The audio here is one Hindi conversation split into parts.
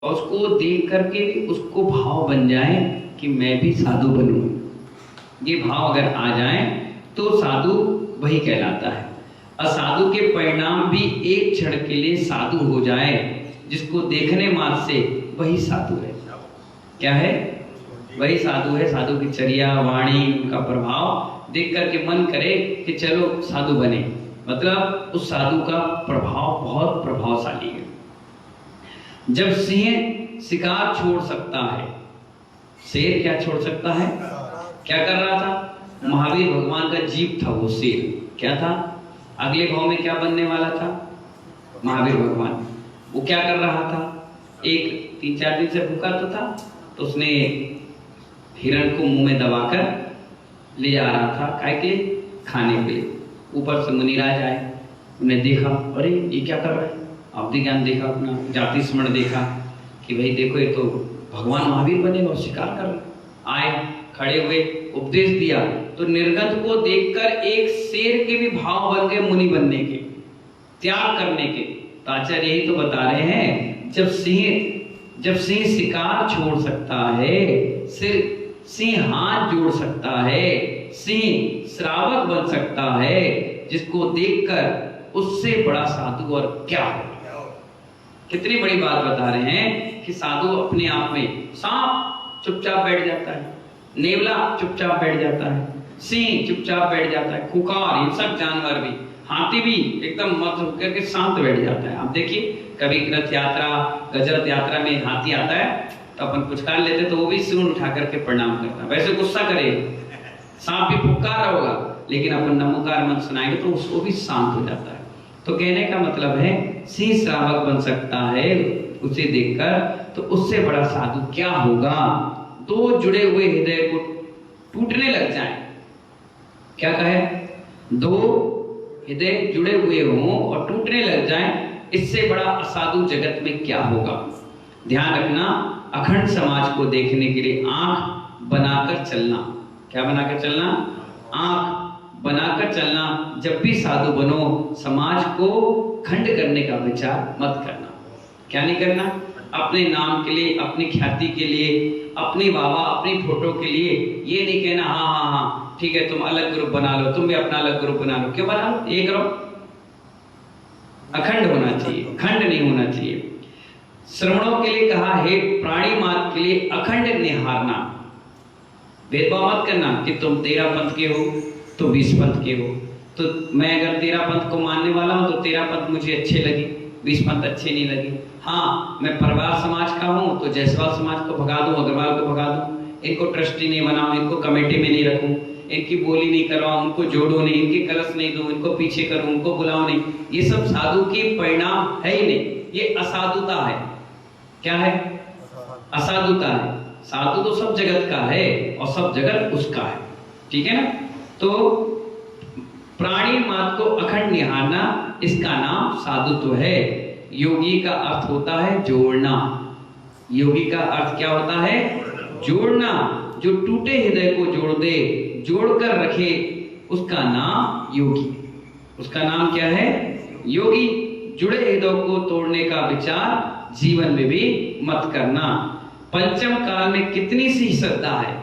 और उसको देख करके भी उसको भाव बन जाए कि मैं भी साधु बनूं। ये भाव अगर आ जाए तो साधु वही कहलाता है। असाधु के परिणाम भी एक क्षण के लिए साधु हो जाए, जिसको देखने मात्र से वही साधु है। क्या है? वही साधु है। साधु की चर्या, वाणी, उनका प्रभाव देख करके मन करे कि चलो साधु बने, मतलब उस साधु का प्रभाव बहुत प्रभावशाली है। जब सिंह शिकार छोड़ सकता है, शेर क्या छोड़ सकता है? क्या कर रहा था? महावीर भगवान का जीव था वो शेर। क्या था? अगले भाव में क्या बनने वाला था? महावीर भगवान। वो क्या कर रहा था? एक 3-4 दिन से भूखा तो था, तो उसने हिरण को मुंह में दबाकर ले जा रहा था, काय के लिए? खाने के लिए। ऊपर से मुनिराज आए, उन्हें देखा, अरे ये क्या कर रहा है? अवधि ज्ञान देखा, अपना जाति स्मरण देखा कि भाई देखो ये तो भगवान महावीर बने और शिकार कर रहे। आए, खड़े हुए, उपदेश दिया, तो निर्गत को देखकर एक शेर के भी भाव बन गए मुनि बनने के, त्याग करने के। तो आचार्य यही तो बता रहे हैं, जब सिंह शिकार छोड़ सकता है, सिंह हाथ जोड़ सकता है, सिंह श्रावक बन सकता है, जिसको देखकर उससे बड़ा साधु और क्या हो। कितनी बड़ी बात बता रहे हैं कि साधु अपने आप में, सांप चुपचाप बैठ जाता है, नेवला चुपचाप बैठ जाता है, सिंह चुपचाप बैठ जाता है, खुकार, ये सब जानवर भी, हाथी भी एकदम मत होकर के शांत बैठ जाता है। आप देखिए कभी रथ यात्रा, गजरथ यात्रा में हाथी आता है तो अपन पुचकार लेते तो वो भी सूंड उठा करके प्रणाम करता है। वैसे गुस्सा करेगा, सांप भी फुकार होगा, लेकिन अपन नमोकार मंत्र सुनाएंगे तो उसको भी शांत हो जाता है। तो कहने का मतलब है सिंह श्रावक बन सकता है उसे देखकर, तो उससे बड़ा साधु क्या होगा? दो जुड़े हुए हृदय को टूटने लग जाए। क्या कहे? दो हृदय जुड़े हुए हों और टूटने लग जाए, इससे बड़ा असाधु जगत में क्या होगा? ध्यान रखना, अखंड समाज को देखने के लिए आंख बनाकर चलना। क्या बनाकर चलना? आंख बनाकर चलना। जब भी साधु बनो, समाज को खंड करने का विचार मत करना। क्या नहीं करना? अपने नाम के लिए, अपनी ख्याति के लिए, अपनी वाहवा, अपनी फोटो के लिए ये नहीं कहना हाँ हाँ हाँ ठीक है तुम अलग ग्रुप बना लो, तुम भी अपना अलग ग्रुप बना लो। क्यों बना लो? एक रहो। अखंड होना चाहिए, खंड नहीं होना चाहिए। श्रवणों के लिए कहा है, प्राणी मात्र के लिए अखंड निहारना। भेदभाव मत करना कि तुम 13 पंथ के हो तो 20 पंथ के हो। तो मैं अगर 13 पंथ को मानने वाला हूं तो 13 पंथ मुझे अच्छे लगे, 20 पंथ अच्छे नहीं लगे। हाँ, मैं परिवार समाज का हूं तो जायसवाल समाज को भगा दूं, अग्रवाल को भगा दूं, इनको ट्रस्टी नहीं बनाऊं, इनको कमेटी में नहीं रखूं, इनकी बोली नहीं करवाऊं, उनको जोड़ो नहीं, इनके कलश नहीं दूं, इनको पीछे करूं, उनको बुलाओ नहीं। ये सब साधु की परिणाम है ही नहीं, ये असाधुता है। क्या है? असाधुता है। साधु तो सब जगत का है और सब जगत उसका है। ठीक है ना? तो प्राणी मात्र को अखंड निहारना, इसका नाम साधुत्व है। योगी का अर्थ होता है जोड़ना। योगी का अर्थ क्या होता है? जोड़ना। जो टूटे हृदय को जोड़ दे, जोड़कर रखे, उसका नाम योगी। उसका नाम क्या है? योगी। जुड़े हृदय को तोड़ने का विचार जीवन में भी मत करना। पंचम काल में कितनी सी श्रद्धा है?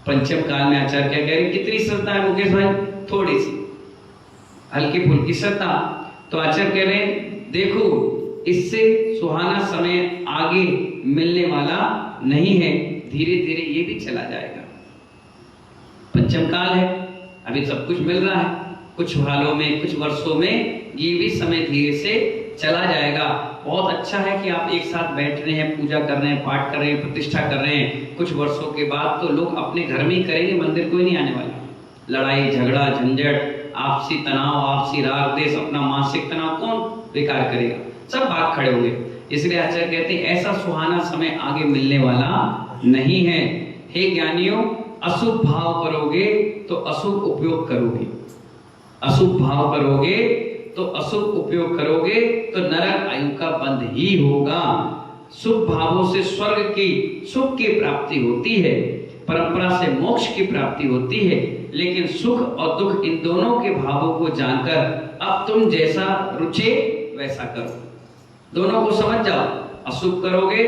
पंचम काल में आचार्य क्या कह रहे हैं? कितनी श्रद्धा है मुकेश भाई? थोड़ी सी, हल्की फुल्की श्रद्धा। तो आचार्य कह रहे हैं देखो, इससे सुहाना समय आगे मिलने वाला नहीं है, धीरे धीरे ये भी चला जाएगा। पंचम काल है, अभी सब कुछ मिल रहा है, कुछ सालों में, कुछ वर्षों में ये भी समय धीरे से चला जाएगा। बहुत अच्छा है कि आप एक साथ बैठ रहे हैं, पूजा कर रहे हैं, पाठ कर रहे हैं, प्रतिष्ठा कर रहे हैं। कुछ वर्षों के बाद तो लोग अपने घर में ही करेंगे, मंदिर कोई नहीं आने वाला। लड़ाई झगड़ा झंझट, आपसी तनाव, आपसी राग देश, अपना मानसिक तनाव कौन बेकार करेगा? सब भाग खड़े होंगे। इसलिए आचार्य कहते हैं ऐसा सुहाना समय आगे मिलने वाला नहीं है। हे ज्ञानियों, अशुभ भाव करोगे तो अशुभ उपयोग करोगे, अशुभ भाव करोगे तो अशुभ उपयोग करोगे तो नरक आयु का बंध ही होगा। शुभ भावों से स्वर्ग की सुख की प्राप्ति होती है, परंपरा से मोक्ष की प्राप्ति होती है। लेकिन सुख और दुख इन दोनों के भावों को जानकर अब तुम जैसा रुचे वैसा करो। दोनों को समझ जाओ, अशुभ करोगे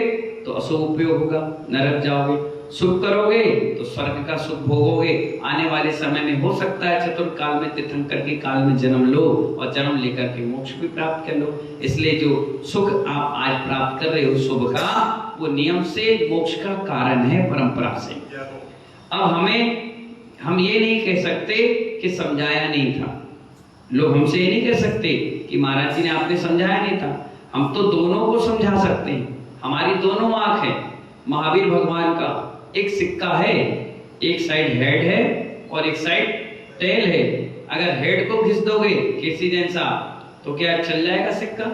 तो अशुभ उपयोग होगा, नरक जाओगे। शुभ करोगे तो स्वर्ग का सुख भोगोगे। आने वाले समय में हो सकता है चतुर्थ काल में तीर्थंकर के काल में जन्म लो और जन्म लेकर के मोक्ष भी प्राप्त कर लो। इसलिए जो सुख आप आज प्राप्त कर रहे हो शुभ का, वो नियम से मोक्ष का कारण है, परंपरा से। अब हम ये नहीं कह सकते कि समझाया नहीं था। लोग हमसे ये नहीं कह सकते कि महाराज जी ने आपने समझाया नहीं था। हम तो दोनों को समझा सकते हैं। हमारी दोनों आंख है। महावीर भगवान का एक सिक्का है, एक साइड हेड है और एक साइड टेल है। अगर हेड को घिस दोगे किसी जैसा तो क्या चल जाएगा सिक्का?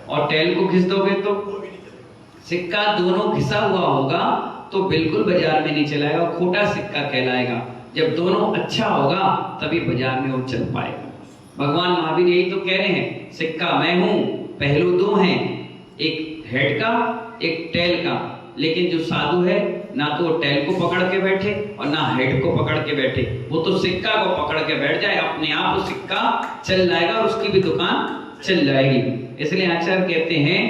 और टेल को घिस दोगे तो सिक्का दोनों घिसा हुआ होगा तो बिल्कुल बाजार में नहीं चलाएगा, खोटा सिक्का कहलाएगा। जब दोनों अच्छा होगा तभी बाजार में वो चल पाएगा। भगवान महावीर यही तो कह रहे हैं, सिक्का मैं हूं, पहलू दो हैं, एक हेड का एक टेल का। लेकिन जो साधु है ना तो वो टेल को पकड़ के बैठे और ना हेड को पकड़ के बैठे, वो तो सिक्का को पकड़ के बैठ जाए, अपने आप वो सिक्का चल जाएगा और उसकी भी दुकान चल जाएगी। इसलिए आचार्य कहते हैं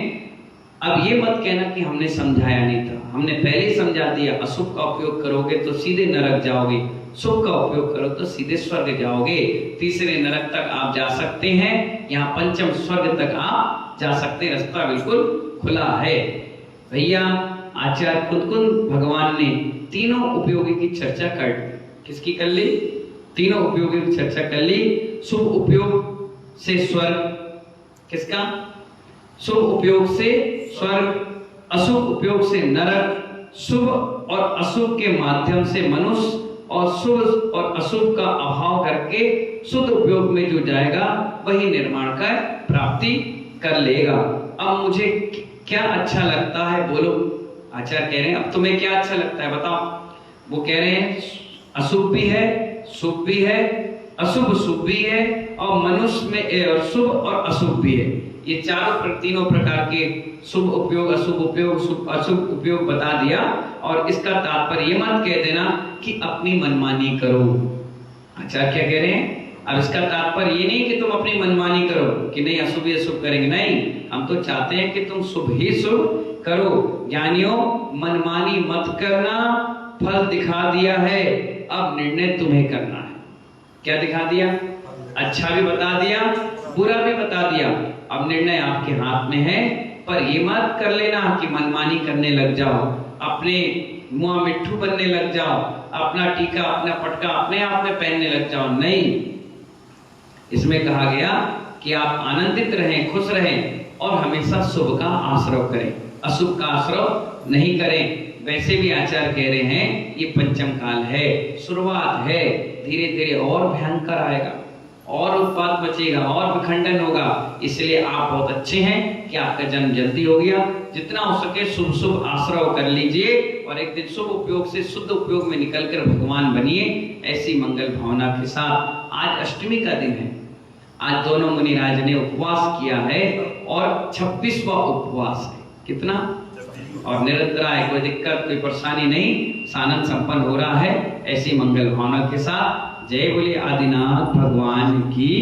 अब ये मत कहना कि हमने समझाया नहीं था, हमने पहले ही समझा दिया। अशुभ का उपयोग करोगे तो सीधे नरक जाओगे, शुभ का उपयोग करो तो सीधे स्वर्ग जाओगे। तीसरे नरक तक आप जा सकते हैं, यहाँ पंचम स्वर्ग तक आप जा सकते हैं, रास्ता बिल्कुल खुला है। भैया आचार्य खुद भगवान ने तीनों उपयोगी की चर्चा कर, किसकी कर ली? तीनों उपयोगी की चर्चा कर ली। शुभ उपयोग से स्वर्ग, किसका? शुभ उपयोग से स्वर्ग, अशुभ उपयोग से नरक, शुभ और अशुभ के माध्यम से मनुष्य, और शुभ और अशुभ का अभाव करके शुद्ध उपयोग में जो जाएगा वही निर्माण का प्राप्ति कर लेगा। अब मुझे क्या अच्छा लगता है बोलो? आचार्य कह रहे हैं अब तुम्हें क्या अच्छा लगता है बताओ। वो कह रहे हैं अशुभ भी है, शुभ भी है, अशुभ शुभ भी है, और मनुष्य में शुभ और अशुभ भी है। ये तीनों प्रकार के शुभ उपयोग, अशुभ उपयोग, अशुभ उपयोग बता दिया। और इसका तात्पर्य ये मत कह देना कि अपनी मनमानी करो। आचार्य क्या कह रहे हैं? अब इसका तात्पर्य ये नहीं कि तुम अपनी मनमानी करो कि नहीं अशुभ ही अशुभ करेंगे, नहीं, हम तो चाहते हैं कि तुम शुभ ही शुभ करो। ज्ञानियों मनमानी मत करना, फल दिखा दिया है, अब निर्णय तुम्हें करना है। क्या दिखा दिया? अच्छा भी बता दिया, बुरा भी बता दिया। अब निर्णय आपके हाथ में है। पर ये मत कर लेना कि मनमानी करने लग जाओ, अपने मुंह मिट्ठू बनने लग जाओ, अपना टीका अपना पटका अपने आप में पहनने लग जाओ, नहीं। इसमें कहा गया कि आप आनंदित रहें, खुश रहें और हमेशा शुभ का आश्रय करें, अशुभ का आश्रय नहीं करें। वैसे भी आचार्य कह रहे हैं ये पंचम काल है, शुरुआत है, धीरे धीरे और भयंकर आएगा, और उत्पात बचेगा, और विखंडन होगा। इसलिए आप बहुत अच्छे हैं कि आपका जन्म जल्दी हो गया। जितना हो सके शुभ शुभ आश्रय कर लीजिए और एक दिन शुभ उपयोग से शुद्ध उपयोग में निकलकर भगवान बनिए। ऐसी मंगल भावना के साथ आज अष्टमी का दिन है। आज दोनों मुनिराज ने उपवास किया है और 26वां उपवास है। कितना? और निरंतराय, कोई दिक्कत कोई परेशानी नहीं, सानंद संपन्न हो रहा है। ऐसी मंगल भावना के साथ जय बोलिए आदिनाथ भगवान की।